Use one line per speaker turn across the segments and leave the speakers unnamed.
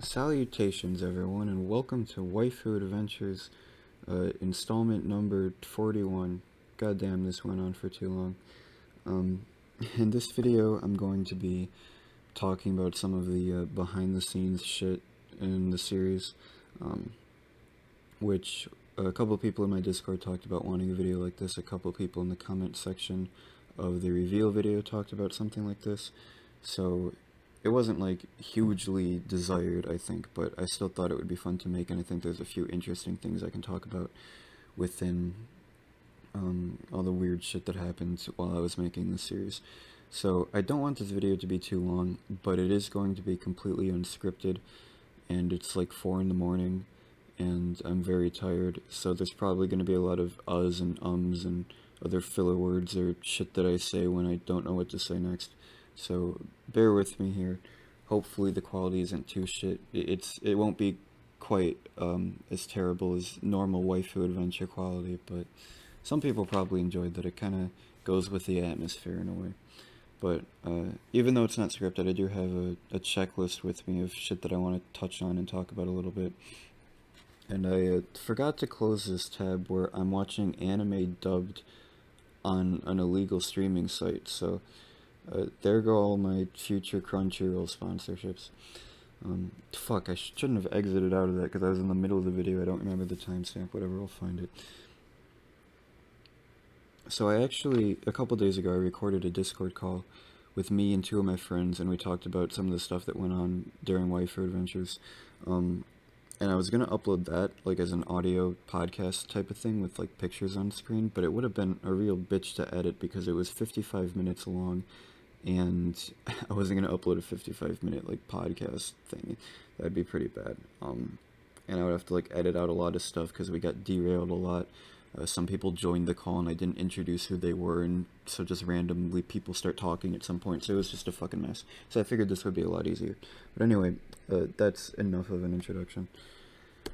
Salutations, everyone, and welcome to Waifu Adventures, installment number 41. Goddamn, this went on for too long. Um, in this video, I'm going to be talking about some of the behind-the-scenes shit in the series, which a couple of people in my Discord talked about wanting a video like this. A couple of people in the comment section of the reveal video talked about something like this. So it wasn't like hugely desired, I think, but I still thought it would be fun to make, and I think there's a few interesting things I can talk about within all the weird shit that happened while I was making this series. So I don't want this video to be too long, but it is going to be completely unscripted, and it's like 4 in the morning, and I'm very tired, so there's probably going to be a lot of uhs and ums and other filler words or shit that I say when I don't know what to say next. So bear with me here. Hopefully the quality isn't too shit. It won't be quite as terrible as normal waifu adventure quality, but some people probably enjoyed that. It kind of goes with the atmosphere in a way. But even though it's not scripted, I do have a checklist with me of shit that I want to touch on and talk about a little bit. And I forgot to close this tab where I'm watching anime dubbed on an illegal streaming site, so there go all my future Crunchyroll sponsorships. Fuck, I shouldn't have exited out of that because I was in the middle of the video. I don't remember the timestamp, whatever, I'll find it. So I actually, a couple days ago, I recorded a Discord call with me and 2 of my friends, and we talked about some of the stuff that went on during Waifu Adventures. And I was going to upload that, like, as an audio podcast type of thing with, like, pictures on screen, but it would have been a real bitch to edit because it was 55 minutes long, and I wasn't going to upload a 55-minute, like, podcast thing. That'd be pretty bad. And I would have to, like, edit out a lot of stuff because we got derailed a lot. Some people joined the call and I didn't introduce who they were, and so just randomly people start talking at some point, so it was just a fucking mess. So I figured this would be a lot easier. But anyway, that's enough of an introduction.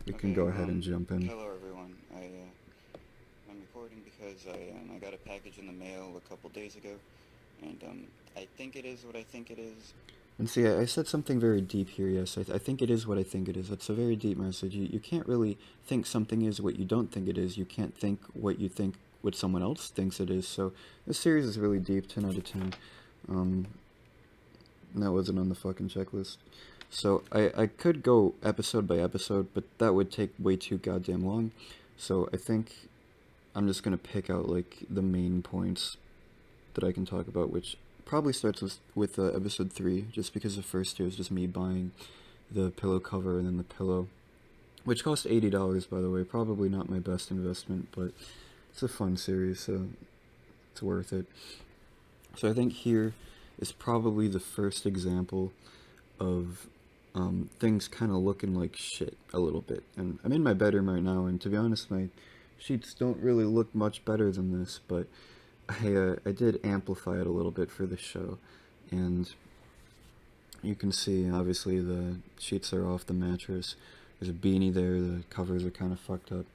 We can go ahead and jump in.
Hello everyone. I'm recording because I got a package in the mail a couple days ago, and I think it is what I think it is.
And see, I said something very deep here, yes. I think it is what I think it is. That's a very deep message. You can't really think something is what you don't think it is. You can't think what someone else thinks it is. So this series is really deep, 10 out of 10. That wasn't on the fucking checklist. So I could go episode by episode, but that would take way too goddamn long. So I think I'm just going to pick out, like, the main points that I can talk about, which probably starts with episode 3, just because the first 2 is just me buying the pillow cover and then the pillow, which cost $80, by the way. Probably not my best investment, but it's a fun series, so it's worth it. So I think here is probably the first example of things kind of looking like shit a little bit. And I'm in my bedroom right now, and to be honest, my sheets don't really look much better than this, but I did amplify it a little bit for the show, and you can see, obviously, the sheets are off the mattress. There's a beanie there, the covers are kind of fucked up,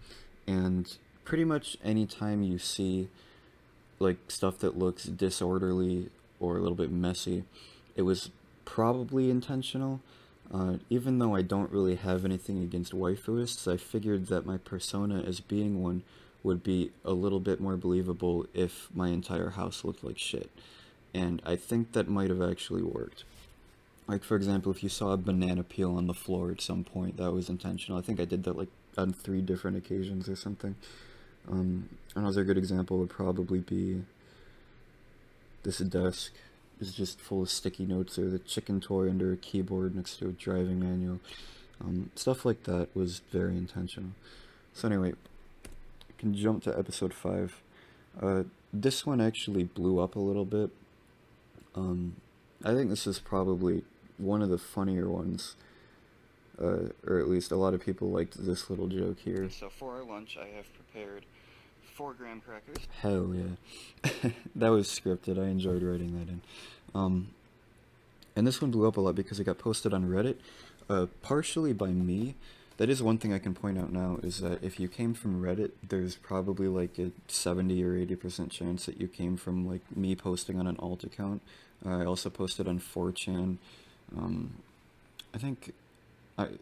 and pretty much any time you see, like, stuff that looks disorderly or a little bit messy, it was probably intentional. Even though I don't really have anything against waifuists, I figured that my persona as being one would be a little bit more believable if my entire house looked like shit. And I think that might have actually worked. Like, for example, if you saw a banana peel on the floor at some point, that was intentional. I think I did that, like, on 3 different occasions or something. Another good example would probably be this desk is just full of sticky notes, or the chicken toy under a keyboard next to a driving manual. Stuff like that was very intentional. So anyway, I can jump to episode 5. This one actually blew up a little bit. I think this is probably one of the funnier ones, or at least a lot of people liked this little joke here.
So for our lunch, I have prepared 4 graham crackers.
Hell yeah. That was scripted. I enjoyed writing that in. And this one blew up a lot because it got posted on Reddit, partially by me. That is one thing I can point out now, is that if you came from Reddit, there's probably like a 70 or 80% chance that you came from, like, me posting on an alt account. I also posted on 4chan. I think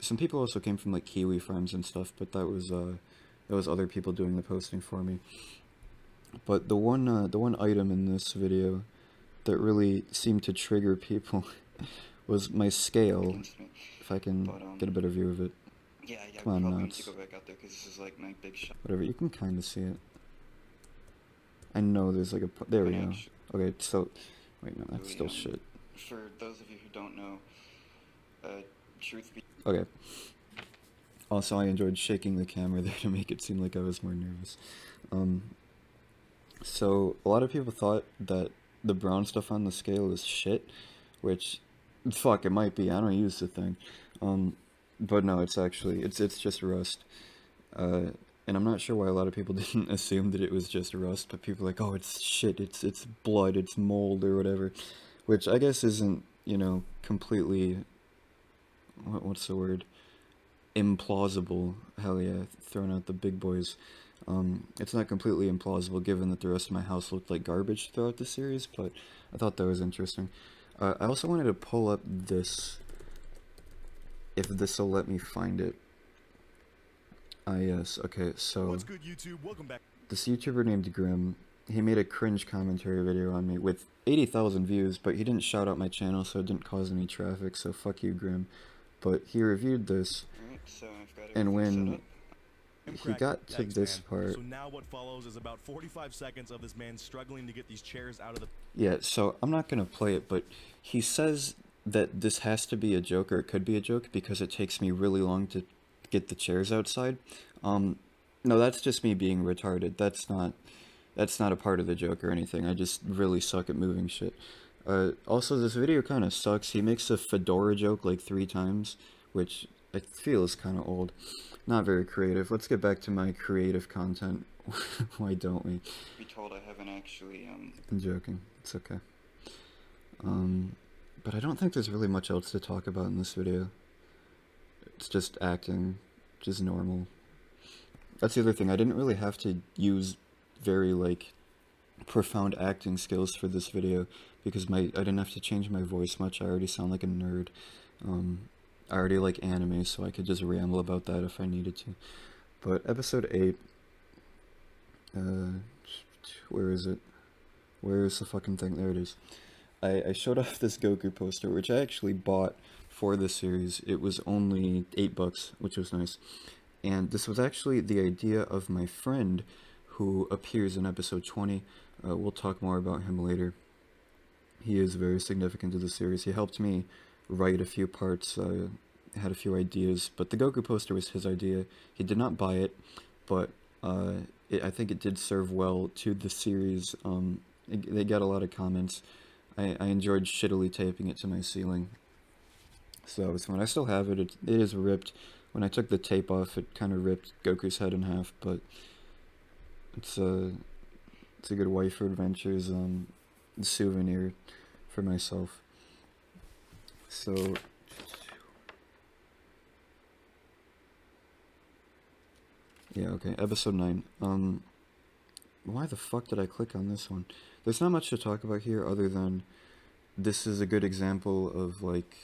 some people also came from like kiwi farms and stuff, but that was other people doing the posting for me. But the one item in this video that really seemed to trigger people was my scale.
against me.
If I can
But
get a better view of it.
yeah,
Come on,
probably need to
Knots.
go back out there because this is like my big shot.
Whatever, you can kind of see it. I know there's like a... There we go. Okay, so... Wait, no, that's still shit.
For those of you who don't know, truth be...
Okay. Also, I enjoyed shaking the camera there to make it seem like I was more nervous. So, a lot of people thought that the brown stuff on the scale is shit, which, fuck, it might be. I don't use the thing. But no, it's actually, it's just rust. And I'm not sure why a lot of people didn't assume that it was just rust, but people are like, oh, it's shit, it's blood, it's mold, or whatever. Which I guess isn't, you know, completely, what's the word? Implausible. Hell yeah, throwing out the big boys. It's not completely implausible given that the rest of my house looked like garbage throughout the series, but I thought that was interesting. I also wanted to pull up this, if this will let me find it. Yes, okay, so...
What's good, YouTube? Welcome back.
This YouTuber named Grim, he made a cringe commentary video on me with 80,000 views, but he didn't shout out my channel, so it didn't cause any traffic, so fuck you, Grim. But he reviewed this,
Alright, so I've got
and
everything set
when
up.
he got to this part...
So now what follows is about 45 seconds of this man struggling to get these chairs out of the...
Yeah, so I'm not gonna play it, but he says that this has to be a joke, or it could be a joke, because it takes me really long to get the chairs outside. No, that's just me being retarded. That's not a part of the joke or anything. I just really suck at moving shit. Also, this video kind of sucks. He makes a fedora joke like 3 times, which I feel is kind of old. Not very creative. Let's get back to my creative content. Why don't we?
Be told I haven't actually,
I'm joking. It's okay. But I don't think there's really much else to talk about in this video. It's just acting, just normal. That's the other thing. I didn't really have to use very, like, profound acting skills for this video because I didn't have to change my voice much. I already sound like a nerd. I already like anime, so I could just ramble about that if I needed to. But episode 8, where is it? Where is the fucking thing? There it is. I showed off this Goku poster, which I actually bought for this series. It was only $8, which was nice. And this was actually the idea of my friend who appears in episode 20. We'll talk more about him later. He is very significant to the series. He helped me write a few parts, had a few ideas, but the Goku poster was his idea. He did not buy it, but I think it did serve well to the series. They got a lot of comments. I enjoyed shittily taping it to my ceiling. So that was fun. I still have it. It is ripped. When I took the tape off, it kind of ripped Goku's head in half, but it's a good waifu adventures souvenir for myself. So yeah, okay, episode 9. Why the fuck did I click on this one? There's not much to talk about here other than this is a good example of, like,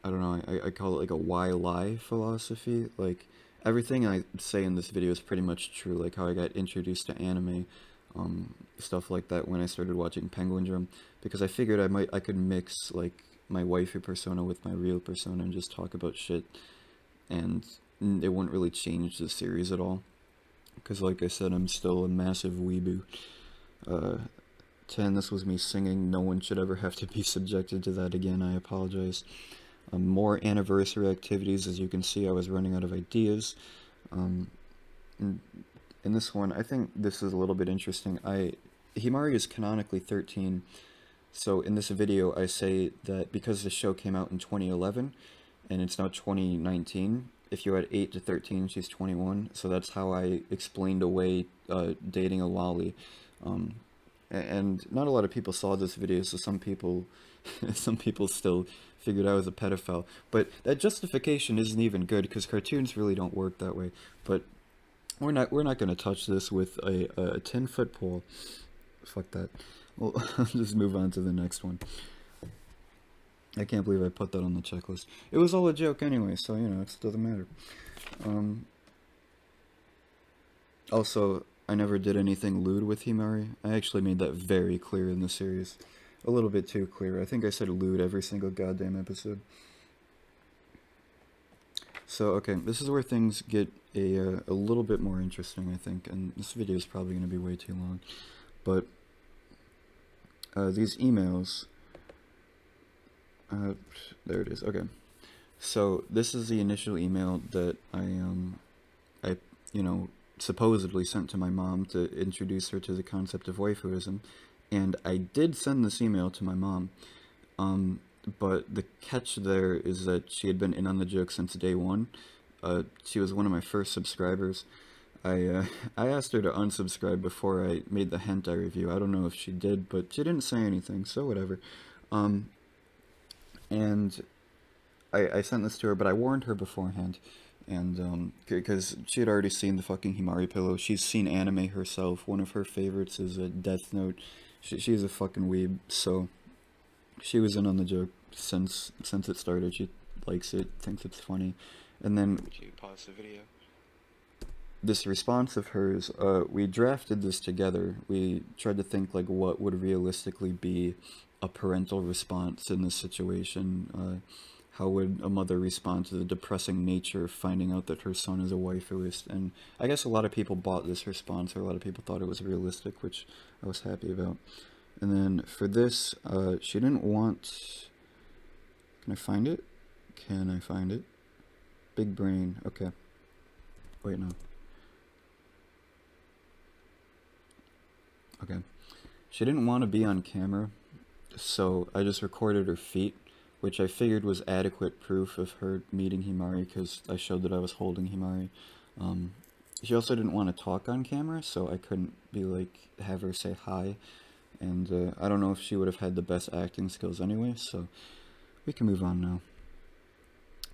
I don't know, I call it like a why lie philosophy. Like, everything I say in this video is pretty much true, like how I got introduced to anime, stuff like that when I started watching Penguin Drum, because I figured I could mix, like, my waifu persona with my real persona and just talk about shit, and it wouldn't really change the series at all, because like I said, I'm still a massive weeboo. 10, this was me singing. No one should ever have to be subjected to that again. I apologize. More anniversary activities. As you can see, I was running out of ideas. In this one, I think this is a little bit interesting. Himari is canonically 13, so in this video I say that because the show came out in 2011, and it's now 2019, if you add 8 to 13, she's 21, so that's how I explained away dating a lolly. And not a lot of people saw this video, so some people still figured I was a pedophile. But that justification isn't even good, because cartoons really don't work that way. But we're not going to touch this with a 10-foot pole. Fuck that. Well, I'll just move on to the next one. I can't believe I put that on the checklist. It was all a joke anyway, so, you know, it doesn't matter. Also, I never did anything lewd with Himari. I actually made that very clear in the series. A little bit too clear. I think I said lewd every single goddamn episode. So, okay, this is where things get a little bit more interesting, I think, and this video is probably going to be way too long. But, these emails... there it is, okay. So, this is the initial email that I, you know, supposedly sent to my mom to introduce her to the concept of waifuism, and I did send this email to my mom, but the catch there is that she had been in on the joke since day one. She was one of my first subscribers. I asked her to unsubscribe before I made the hentai review. I don't know if she did, but she didn't say anything, so whatever. And I sent this to her, but I warned her beforehand. And, because she had already seen the fucking Himari pillow. She's seen anime herself. One of her favorites is Death Note. She's a fucking weeb, so she was in on the joke since it started. She likes it, thinks it's funny. And then...
Would you pause the video?
This response of hers, we drafted this together. We tried to think, like, what would realistically be a parental response in this situation. How would a mother respond to the depressing nature of finding out that her son is a waifuist? And I guess a lot of people bought this response, or a lot of people thought it was realistic, which I was happy about. And then for this, she didn't want... Can I find it? Can I find it? Big brain, okay. Wait, no. Okay. She didn't want to be on camera, so I just recorded her feet, which I figured was adequate proof of her meeting Himari, because I showed that I was holding Himari. She also didn't want to talk on camera, so I couldn't be like, have her say hi, and I don't know if she would have had the best acting skills anyway, so we can move on now.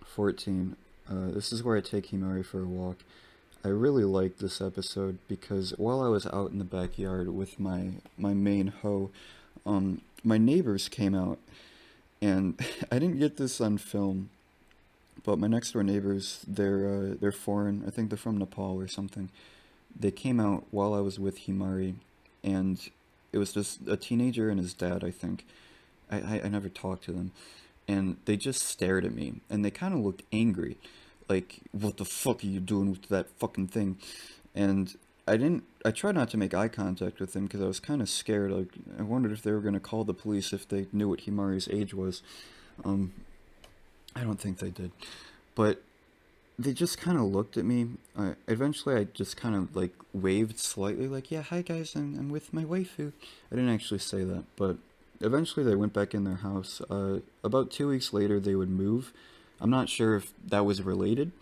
14. This is where I take Himari for a walk. I really liked this episode because while I was out in the backyard with my main hoe, my neighbors came out, and I didn't get this on film, but my next door neighbors, they're foreign. I think they're from Nepal or something. They came out while I was with Himari, and it was just a teenager and his dad, I think. I never talked to them, and they just stared at me, and they kind of looked angry. Like, what the fuck are you doing with that fucking thing? And I tried not to make eye contact with them because I was kind of scared. Like, I wondered if they were going to call the police if they knew what Himari's age was. I don't think they did. But they just kind of looked at me. Eventually, I just kind of, like, waved slightly, like, yeah, hi guys, I'm with my waifu. I didn't actually say that, but eventually they went back in their house. About 2 weeks later, they would move. I'm not sure if that was related.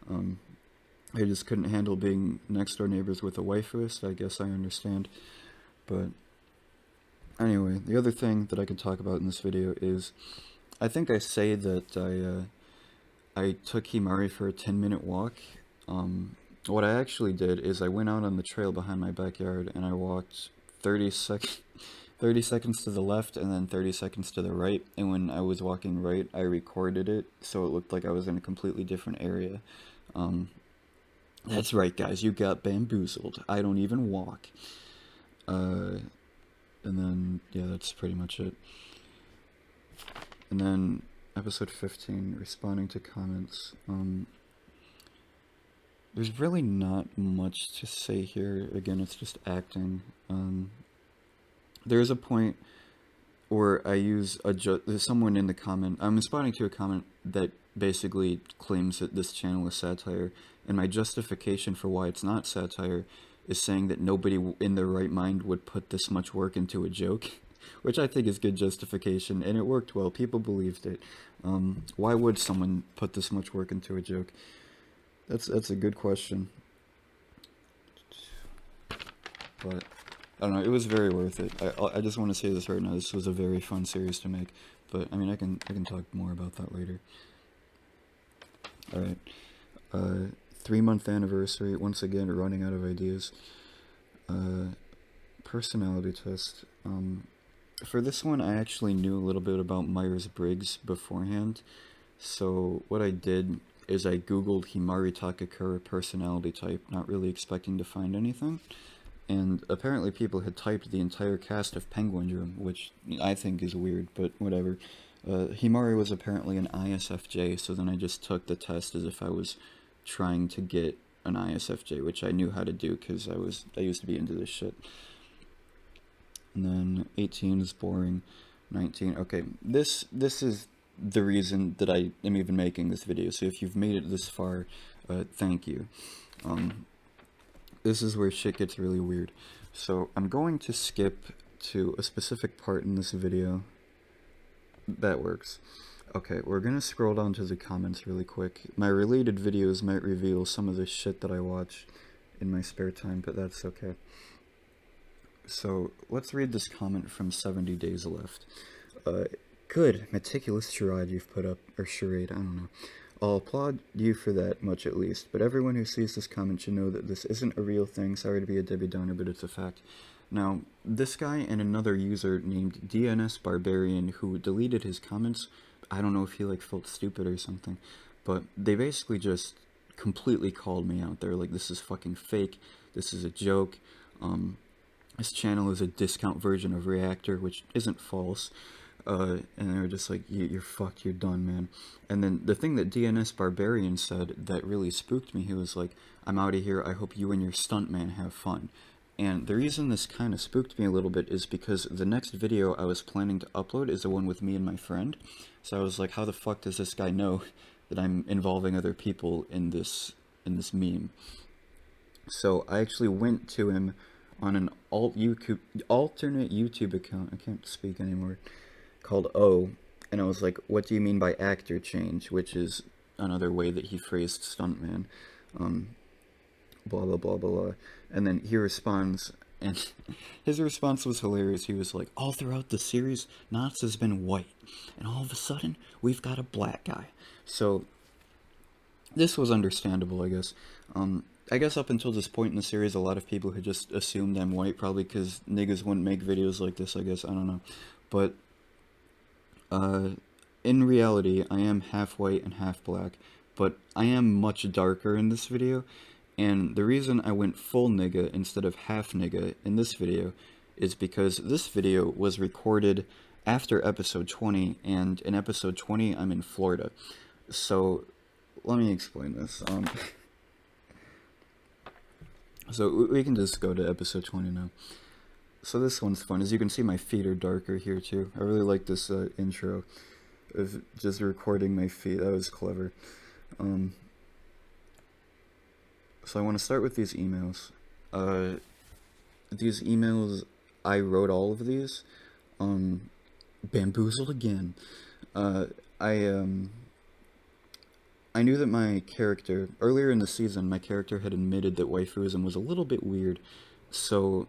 I just couldn't handle being next door neighbors with a waifuist. I guess I understand. But anyway, the other thing that I can talk about in this video is, I think I say that I took Himari for a 10-minute walk. What I actually did is I went out on the trail behind my backyard and I walked 30 seconds to the left and then 30 seconds to the right, and when I was walking right, I recorded it so it looked like I was in a completely different area. That's right, guys, you got bamboozled. I don't even walk. And then, yeah, that's pretty much it. And then, episode 15, responding to comments. There's really not much to say here. Again, it's just acting. There's a point where I use there's someone in the comment, I'm responding to a comment that basically claims that this channel is satire, and my justification for why it's not satire is saying that nobody in their right mind would put this much work into a joke, which I think is good justification, and it worked well. People believed it. Why would someone put this much work into a joke? That's a good question. But I don't know, it was very worth it. I just want to say this right now, this was a very fun series to make, but I mean, I can talk more about that later. Alright, 3-month anniversary, once again, running out of ideas. Personality test. for this one, I actually knew a little bit about Myers-Briggs beforehand. So what I did is I googled Himari Takakura personality type, not really expecting to find anything. And apparently people had typed the entire cast of Penguin Drum, which I think is weird, but whatever. Himari was apparently an ISFJ, so then I just took the test as if I was trying to get an ISFJ, which I knew how to do because I used to be into this shit. And then 18 is boring. 19, okay, this is the reason that I am even making this video, so if you've made it this far, thank you. This is where shit gets really weird. So I'm going to skip to a specific part in this video. That works. Okay, we're gonna scroll down to the comments really quick. My related videos might reveal some of the shit that I watch in my spare time, but that's okay. So, let's read this comment from 70 Days Left. Good, meticulous charade you've put up, or charade, I don't know. I'll applaud you for that much at least, but everyone who sees this comment should know that this isn't a real thing. Sorry to be a Debbie Downer, but it's a fact. Now, this guy and another user named DNS Barbarian who deleted his comments, I don't know if he like felt stupid or something, but they basically just completely called me out. They're like, this is fucking fake, this is a joke, this channel is a discount version of Reactor, which isn't false. And they were just like, you're fucked, you're done, man. And then the thing that DNS Barbarian said that really spooked me, he was like, I'm out of here, I hope you and your stuntman have fun. And the reason this kind of spooked me a little bit is because the next video I was planning to upload is the one with me and my friend. So I was like, how the fuck does this guy know that I'm involving other people in this meme? So I actually went to him on an alternate YouTube account, I can't speak anymore, called O, and I was like, what do you mean by actor change, which is another way that he phrased stuntman, blah blah blah blah, and then he responds, and his response was hilarious. He was like, all throughout the series, Knots has been white, and all of a sudden, we've got a black guy. So, this was understandable, I guess. I guess up until this point in the series, a lot of people had just assumed I'm white, probably because niggas wouldn't make videos like this, I guess, I don't know. But in reality, I am half white and half black, but I am much darker in this video, and the reason I went full nigga instead of half nigga in this video is because this video was recorded after episode 20, and in episode 20, I'm in Florida. So, let me explain this. So, we can just go to episode 20 now. So this one's fun. As you can see, my feet are darker here too. I really like this intro of just recording my feet. That was clever. So I want to start with these emails. These emails, I wrote all of these. Bamboozled again. I knew that my character, earlier in the season, my character had admitted that waifuism was a little bit weird, so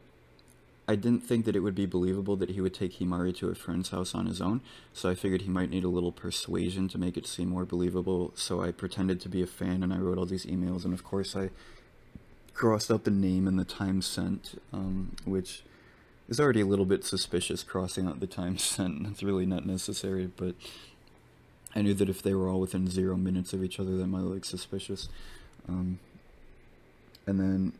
I didn't think that it would be believable that he would take Himari to a friend's house on his own, so I figured he might need a little persuasion to make it seem more believable, so I pretended to be a fan and I wrote all these emails, and of course I crossed out the name and the time sent, which is already a little bit suspicious, crossing out the time sent. It's really not necessary, but I knew that if they were all within 0 minutes of each other, that might look suspicious. And then,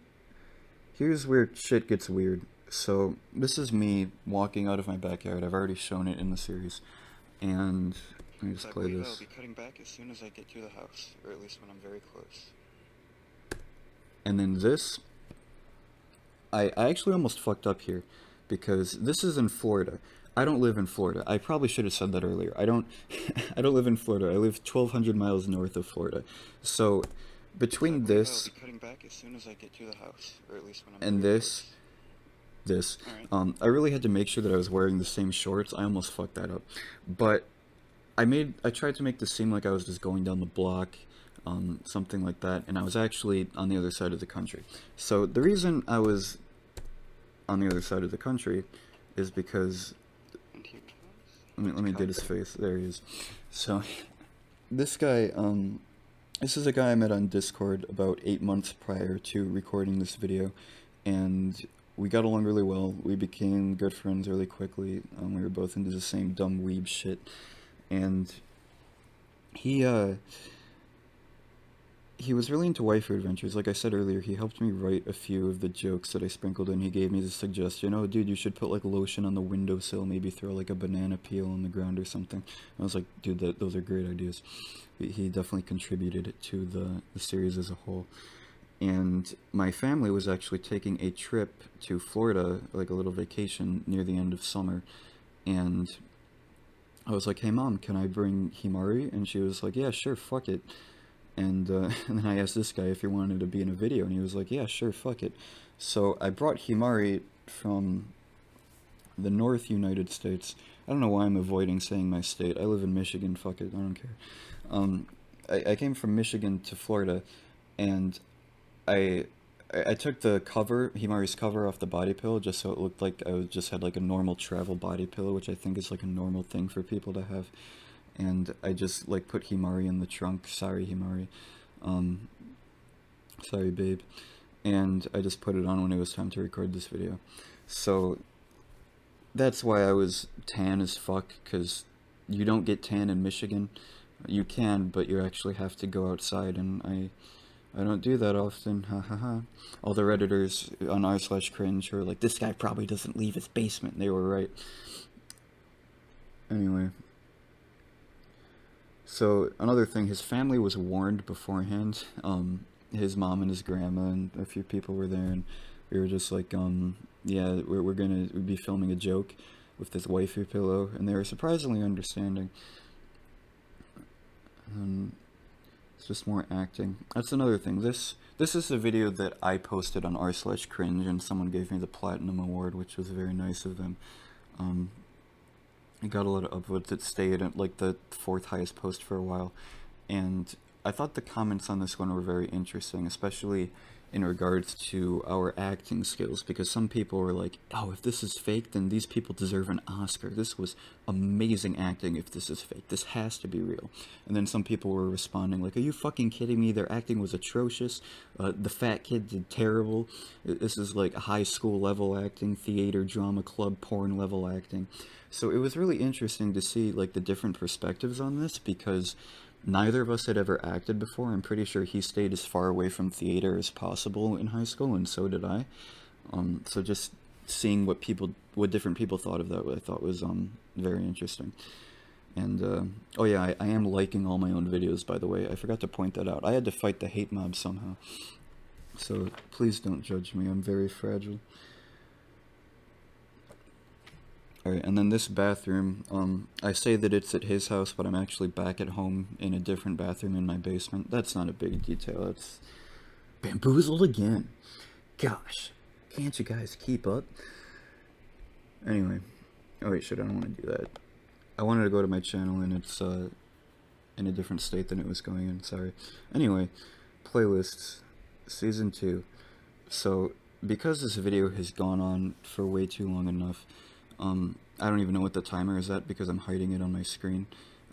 here's where shit gets weird. So, this is me walking out of my backyard. I've already shown it in the series. And, let me just play this.
I'll be cutting back as soon as I get to the house, or at least when I'm very close.
And then this, I actually almost fucked up here, because this is in Florida. I don't live in Florida. I probably should have said that earlier. I don't live in Florida. I live 1,200 miles north of Florida. So, between this,
I'll be cutting back as soon as I get to the house, or at least when I'm
and
very
this,
Right.
I really had to make sure that I was wearing the same shorts. I almost fucked that up. But I tried to make this seem like I was just going down the block, something like that, and I was actually on the other side of the country. So the reason I was on the other side of the country is because, let me get his face. There he is. So, this guy, this is a guy I met on Discord about 8 months prior to recording this video, and we got along really well. We became good friends really quickly. We were both into the same dumb weeb shit, and he he was really into waifu adventures. Like I said earlier, he helped me write a few of the jokes that I sprinkled in. He gave me the suggestion, oh, dude, you should put, like, lotion on the windowsill, maybe throw, like, a banana peel on the ground or something. I was like, dude, those are great ideas. He definitely contributed to the series as a whole. And my family was actually taking a trip to Florida, like a little vacation near the end of summer. And I was like, hey, Mom, can I bring Himari? And she was like, yeah, sure, fuck it. And, and then I asked this guy if he wanted to be in a video, and he was like, yeah, sure, fuck it. So I brought Himari from the North United States. I don't know why I'm avoiding saying my state. I live in Michigan, fuck it, I don't care. I came from Michigan to Florida, and I took the cover, Himari's cover off the body pillow, just so it looked like I just had like a normal travel body pillow, which I think is like a normal thing for people to have. And I just like put Himari in the trunk. Sorry, Himari. Sorry, babe. And I just put it on when it was time to record this video. So that's why I was tan as fuck, because you don't get tan in Michigan. You can, but you actually have to go outside, and I don't do that often, ha ha ha. All the Redditors on r/cringe were like, this guy probably doesn't leave his basement. They were right. Anyway. So, another thing, his family was warned beforehand. His mom and his grandma and a few people were there, and we were just like, yeah, we'd be filming a joke with this waifu pillow, and they were surprisingly understanding. It's just more acting. That's another thing. This is a video that I posted on r/cringe, and someone gave me the Platinum Award, which was very nice of them. It got a lot of upvotes. It stayed at like the 4th highest post for a while, and I thought the comments on this one were very interesting, especially in regards to our acting skills, because some people were like, oh, if this is fake, then these people deserve an Oscar. This was amazing acting if this is fake. This has to be real. And then some people were responding like, are you fucking kidding me? Their acting was atrocious. The fat kid did terrible. This is like high school level acting, theater, drama club, porn level acting. So it was really interesting to see like the different perspectives on this, because neither of us had ever acted before. I'm pretty sure he stayed as far away from theater as possible in high school, and so did I. So just seeing what different people thought of that, I thought was very interesting. And oh yeah, I am liking all my own videos, by the way. I forgot to point that out. I had to fight the hate mob somehow, so please don't judge me. I'm very fragile. Alright, and then this bathroom, I say that it's at his house, but I'm actually back at home in a different bathroom in my basement. That's not a big detail. It's bamboozled again. Gosh, can't you guys keep up? Anyway, oh wait, shit, I don't want to do that. I wanted to go to my channel, and it's in a different state than it was going in, sorry. Anyway, playlists, Season 2. So, because this video has gone on for way too long enough, I don't even know what the timer is at because I'm hiding it on my screen.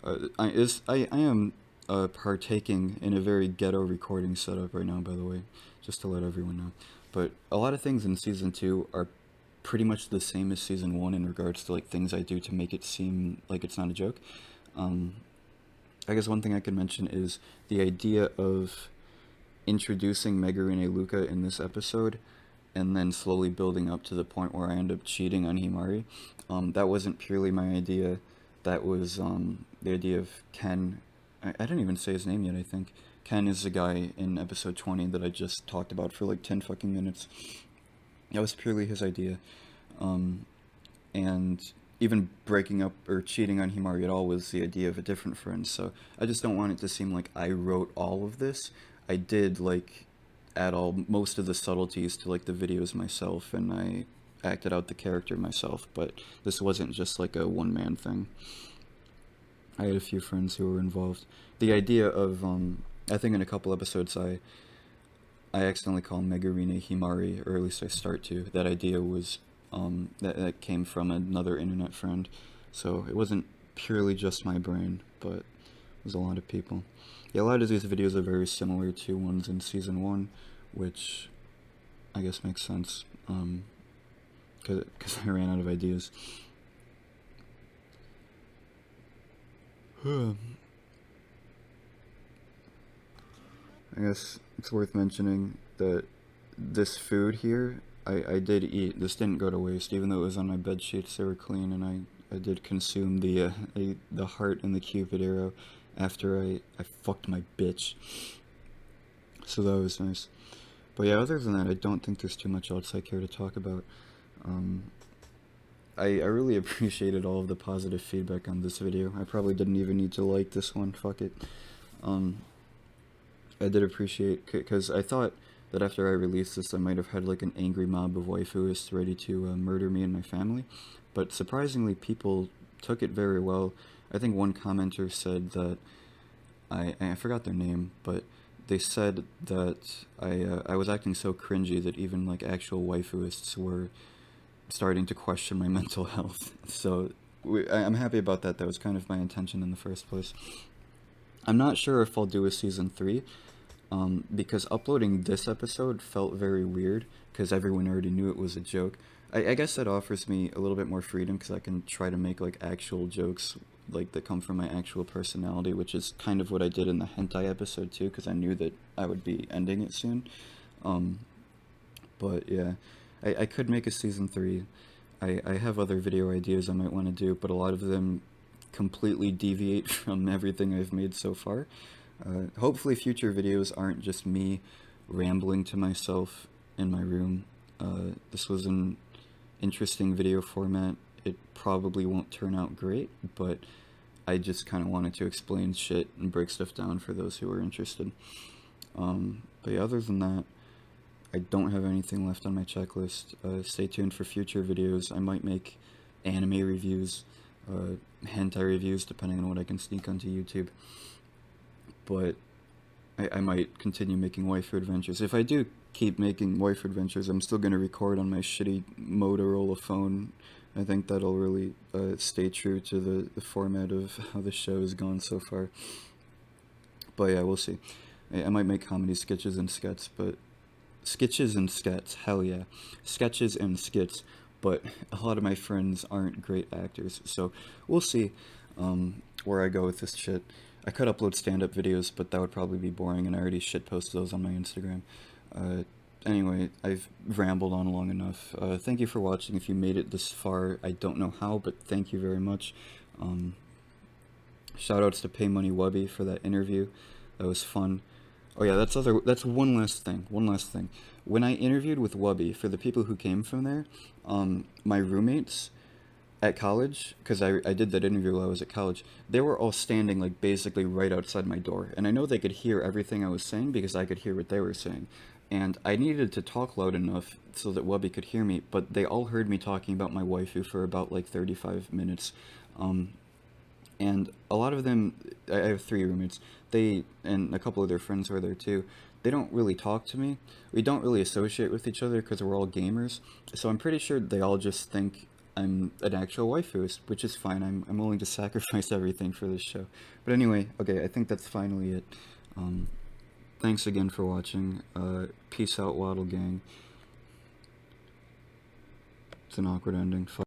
I am partaking in a very ghetto recording setup right now, by the way, just to let everyone know. But a lot of things in Season 2 are pretty much the same as Season 1 in regards to like things I do to make it seem like it's not a joke. I guess one thing I could mention is the idea of introducing Megurine Luca in this episode, and then slowly building up to the point where I end up cheating on Himari. That wasn't purely my idea. That was the idea of Ken. I didn't even say his name yet, I think. Ken is the guy in episode 20 that I just talked about for like 10 fucking minutes. That was purely his idea. And even breaking up or cheating on Himari at all was the idea of a different friend. So I just don't want it to seem like I wrote all of this. I did like add most of the subtleties to like the videos myself, and I acted out the character myself, but this wasn't just like a one-man thing. I had a few friends who were involved. The idea of I think in a couple episodes I accidentally call Megurine Himari, or at least I start to. That idea was that came from another internet friend, so it wasn't purely just my brain, but it was a lot of people. Yeah, a lot of these videos are very similar to ones in Season 1, which I guess makes sense. because I ran out of ideas. I guess it's worth mentioning that this food here, I did eat. This didn't go to waste, even though it was on my bed sheets. They were clean, and I did consume the heart and the cupid arrow after I fucked my bitch. So that was nice. But yeah, other than that, I don't think there's too much else I care to talk about. I really appreciated all of the positive feedback on this video. I probably didn't even need to like this one, fuck it. I did appreciate, because I thought that after I released this I might have had like an angry mob of waifuists ready to murder me and my family, but surprisingly people took it very well. I think one commenter said that, I forgot their name, but they said that I was acting so cringy that even like actual waifuists were starting to question my mental health. So I'm happy about that. That was kind of my intention in the first place. I'm not sure if I'll do a season 3, because uploading this episode felt very weird, because everyone already knew it was a joke. I guess that offers me a little bit more freedom, because I can try to make like actual jokes like that come from my actual personality, which is kind of what I did in the hentai episode too, because I knew that I would be ending it soon. But yeah, I could make a season 3. I have other video ideas I might want to do, but a lot of them completely deviate from everything I've made so far. Hopefully future videos aren't just me rambling to myself in my room. This was an interesting video format. It probably won't turn out great, but I just kind of wanted to explain shit and break stuff down for those who are interested. But yeah, other than that, I don't have anything left on my checklist. Stay tuned for future videos. I might make anime reviews, hentai reviews, depending on what I can sneak onto YouTube. But I might continue making waifu adventures. If I do keep making waifu adventures, I'm still going to record on my shitty Motorola phone. I think that'll really stay true to the format of how the show has gone so far. But yeah, we'll see. I might make comedy sketches and skits, but... Sketches and skits, hell yeah. Sketches and skits, but a lot of my friends aren't great actors, so we'll see where I go with this shit. I could upload stand-up videos, but that would probably be boring, and I already shitposted those on my Instagram. Anyway, I've rambled on long enough. Thank you for watching. If you made it this far, I don't know how, but thank you very much. Shoutouts to Pay Money Wubby for that interview. That was fun. Oh yeah, that's one last thing. When I interviewed with Wubby, for the people who came from there, my roommates at college, because I did that interview while I was at college, they were all standing like basically right outside my door, and I know they could hear everything I was saying because I could hear what they were saying, and I needed to talk loud enough so that Wubby could hear me, but they all heard me talking about my waifu for about like 35 minutes, and a lot of them, I have 3 roommates, they, and a couple of their friends were there too, they don't really talk to me, we don't really associate with each other because we're all gamers, so I'm pretty sure they all just think I'm an actual waifu, which is fine. I'm willing to sacrifice everything for this show. But anyway, okay, I think that's finally it. Thanks again for watching. Peace out, Waddle Gang. It's an awkward ending.